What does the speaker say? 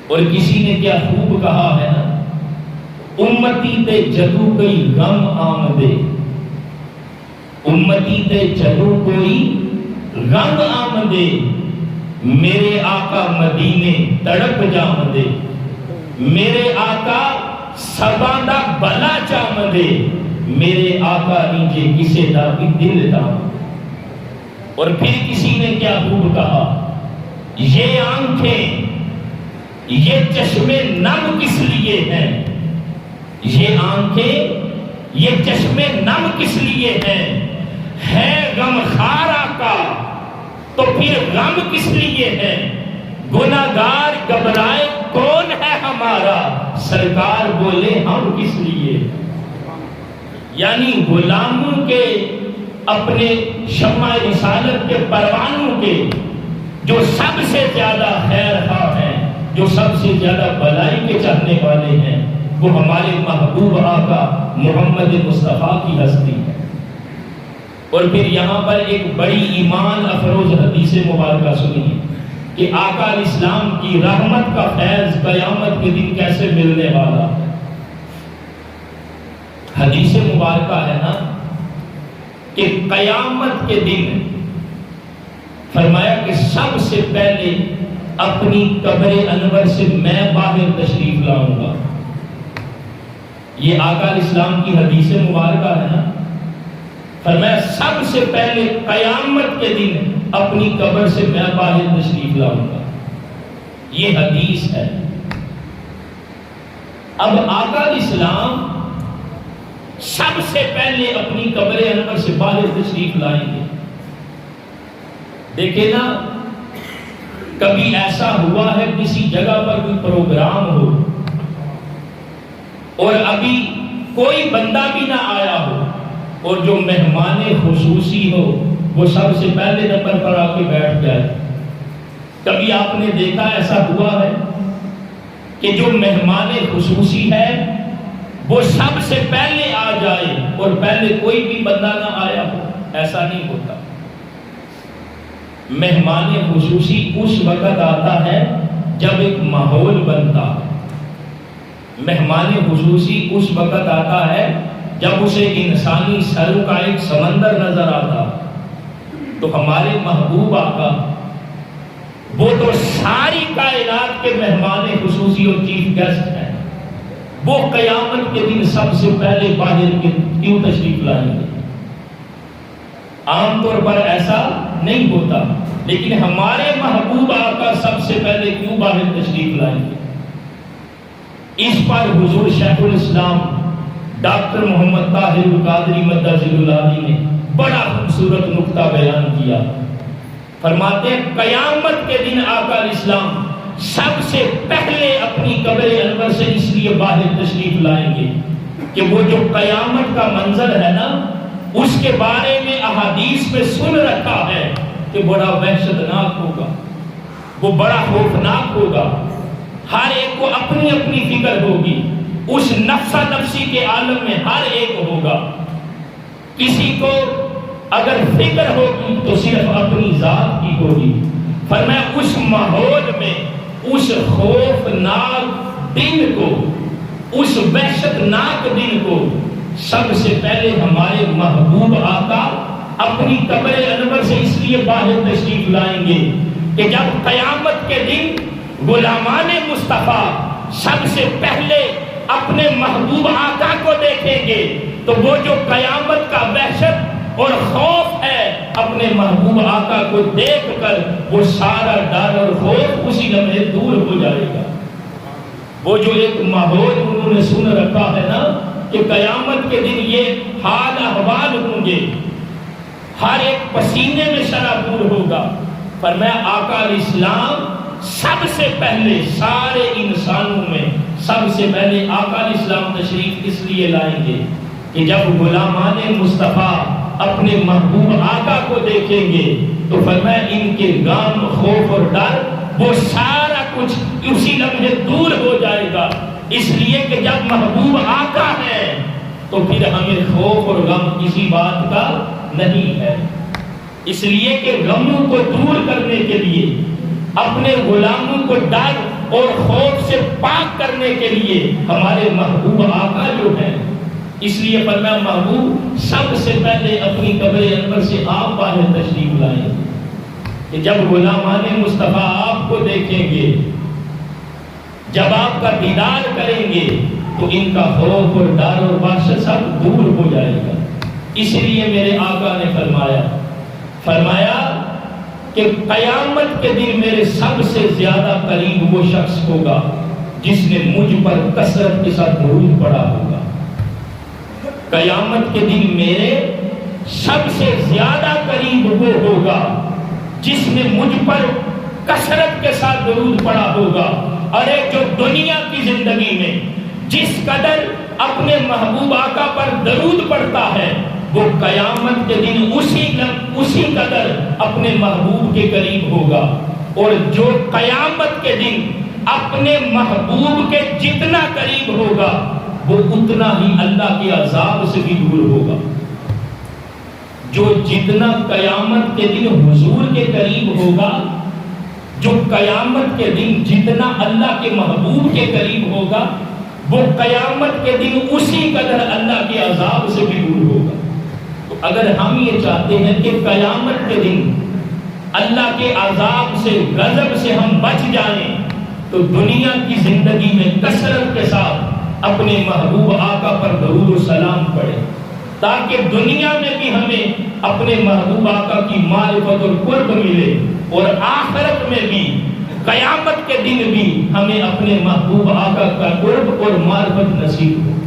اور کسی نے کیا خوب کہا ہے نا، امتی تے جدو کوئی غم آمدے، امتی تے جدو کوئی غم آمدے، میرے آقا مدینے تڑپ جامدے، میرے آقا سباندہ بلا چامدے، میرے آقا نیچے کسے دا بھی دل دام۔ اور پھر کسی نے کیا خوب کہا، یہ آنکھیں یہ چشمے نم کس لیے ہیں، یہ آنکھیں یہ چشمے نم کس لیے ہیں، ہے غم خار آقا تو پھر غم کس لیے ہے، گناہگار گھبرائے کون ہے ہمارا، سرکار بولے ہم کس لیے۔ یعنی غلاموں کے اپنے شمع رسالت کے پروانوں کے جو سب سے زیادہ خیر خواہ ہیں، جو سب سے زیادہ بھلائی کے چاہنے والے ہیں، وہ ہمارے محبوب آقا محمد مصطفیٰ کی ہستی ہے۔ اور پھر یہاں پر ایک بڑی ایمان افروز حدیث مبارکہ سنیے کہ آقا الاسلام کی رحمت کا فیض قیامت کے دن کیسے ملنے والا۔ حدیث مبارکہ ہے نا کہ قیامت کے دن فرمایا کہ سب سے پہلے اپنی قبر انور سے میں باہر تشریف لاؤں گا۔ یہ آقا الاسلام کی حدیث مبارکہ ہے نا، فرمایا سب سے پہلے قیامت کے دن اپنی قبر سے میں باہر تشریف لاؤں گا۔ یہ حدیث ہے۔ اب آقا الاسلام سب سے پہلے اپنی قبر انور سے باہر تشریف لائیں گے۔ دیکھیں نا، کبھی ایسا ہوا ہے کسی جگہ پر کوئی پروگرام ہو اور ابھی کوئی بندہ بھی نہ آیا ہو، اور جو مہمان خصوصی ہو وہ سب سے پہلے نمبر پر آ کے بیٹھ جائے۔ کبھی آپ نے دیکھا ایسا ہوا ہے کہ جو مہمان خصوصی ہے وہ سب سے پہلے آ جائے اور پہلے کوئی بھی بندہ نہ آیا ہو؟ ایسا نہیں ہوتا۔ مہمان خصوصی اس وقت آتا ہے جب ایک ماحول بنتا ہے۔ مہمان خصوصی اس وقت آتا ہے جب اسے انسانی سر کا ایک سمندر نظر آتا۔ تو ہمارے محبوب آقا وہ تو ساری کائنات کے مہمان خصوصی اور چیف گیسٹ ہیں، وہ قیامت کے دن سب سے پہلے باہر کیوں تشریف لائیں گے؟ عام طور پر ایسا نہیں ہوتا، لیکن ہمارے محبوب آقا سب سے پہلے کیوں باہر تشریف لائیں گے؟ اس پر حضور شیخ الاسلام ڈاکٹر محمد طاہر القادری مدظل العالی نے بڑا خوبصورت نقطہ بیان کیا۔ فرماتے ہیں قیامت کے دن آقا الاسلام سب سے پہلے اپنی قبر انور سے اس لیے باہر تشریف لائیں گے کہ وہ جو قیامت کا منظر ہے نا، اس کے بارے میں احادیث میں سن رکھا ہے کہ بڑا وحشتناک ہوگا، وہ بڑا خوفناک ہوگا۔ ہر ایک کو اپنی اپنی فکر ہوگی، اس نفسا نفسی کے عالم میں ہر ایک ہوگا۔ کسی کو اگر فکر ہوگی تو صرف اپنی ذات کی ہوگی۔ فرمایا اس ماحول میں، اس خوفناک دن کو، اس وحشتناک دن کو سب سے پہلے ہمارے محبوب آقا اپنی قبر انور سے اس لیے باہر تشریف لائیں گے کہ جب قیامت کے دن غلامان مصطفیٰ سب سے پہلے اپنے محبوب آقا کو دیکھیں گے تو وہ جو قیامت کا وحشت اور خوف ہے اپنے محبوب آقا کو دیکھ کر وہ سارا ڈر اور خوف اسی لمحے دور ہو جائے گا۔ وہ جو ایک ماحول انہوں نے سن رکھا ہے نا کہ قیامت کے دن یہ حال احوال ہوں گے، ہر ایک پسینے میں شرابور ہوگا۔ فرمایا آقا الاسلام سب سے پہلے سارے انسانوں میں سب سے پہلے آقا الاسلام تشریف اس لیے لائیں گے کہ جب غلامان مصطفیٰ اپنے محبوب آقا کو دیکھیں گے تو فرمایا ان کے غم، خوف اور ڈر وہ سارا کچھ اسی لمحے دور ہو جائے گا، اس لیے کہ جب محبوب آقا ہے تو پھر ہمیں خوف اور غم کسی بات کا نہیں ہے۔ اس لیے کہ غموں کو دور کرنے کے لیے، اپنے غلاموں کو ڈر اور خوف پاک کرنے کے لیے ہمارے محبوب آقا جو ہیں، اس لیے فرمایا محبوب سب سے پہلے اپنی قبر انور سے آپ باہر تشریف لائیں کہ جب غلامان مصطفیٰ آپ کو دیکھیں گے، جب آپ کا دیدار کریں گے تو ان کا خوف اور ڈر اور وحشت سب دور ہو جائے گا۔ اس لیے میرے آقا نے فرمایا کہ قیامت کے دن میرے سب سے زیادہ قریب وہ شخص ہوگا جس نے مجھ پر کثرت کے ساتھ درود پڑھا ہوگا۔ قیامت کے دن میرے سب سے زیادہ قریب وہ ہوگا جس نے مجھ پر کثرت کے ساتھ درود پڑھا ہوگا۔ اور جو دنیا کی زندگی میں جس قدر اپنے محبوب آقا پر درود پڑتا ہے، وہ قیامت کے دن اسی قدر اپنے محبوب کے قریب ہوگا۔ اور جو قیامت کے دن اپنے محبوب کے جتنا قریب ہوگا، وہ اتنا ہی اللہ کے عذاب سے بھی دور ہوگا۔ جو جتنا قیامت کے دن حضور کے قریب ہوگا، جو قیامت کے دن جتنا اللہ کے محبوب کے قریب ہوگا، وہ قیامت کے دن اسی قدر اللہ کے عذاب سے بھی دور ہوگا۔ تو اگر ہم یہ چاہتے ہیں کہ قیامت کے دن اللہ کے عذاب سے، غضب سے ہم بچ جائیں، تو دنیا کی زندگی میں کثرت کے ساتھ اپنے محبوب آقا پر درود و سلام پڑھیں، تاکہ دنیا میں بھی ہمیں اپنے محبوب آقا کی معرفت اور قرب ملے، اور آخرت میں بھی، قیامت کے دن بھی ہمیں اپنے محبوب آقا کا قرب اور معرفت نصیب ہو۔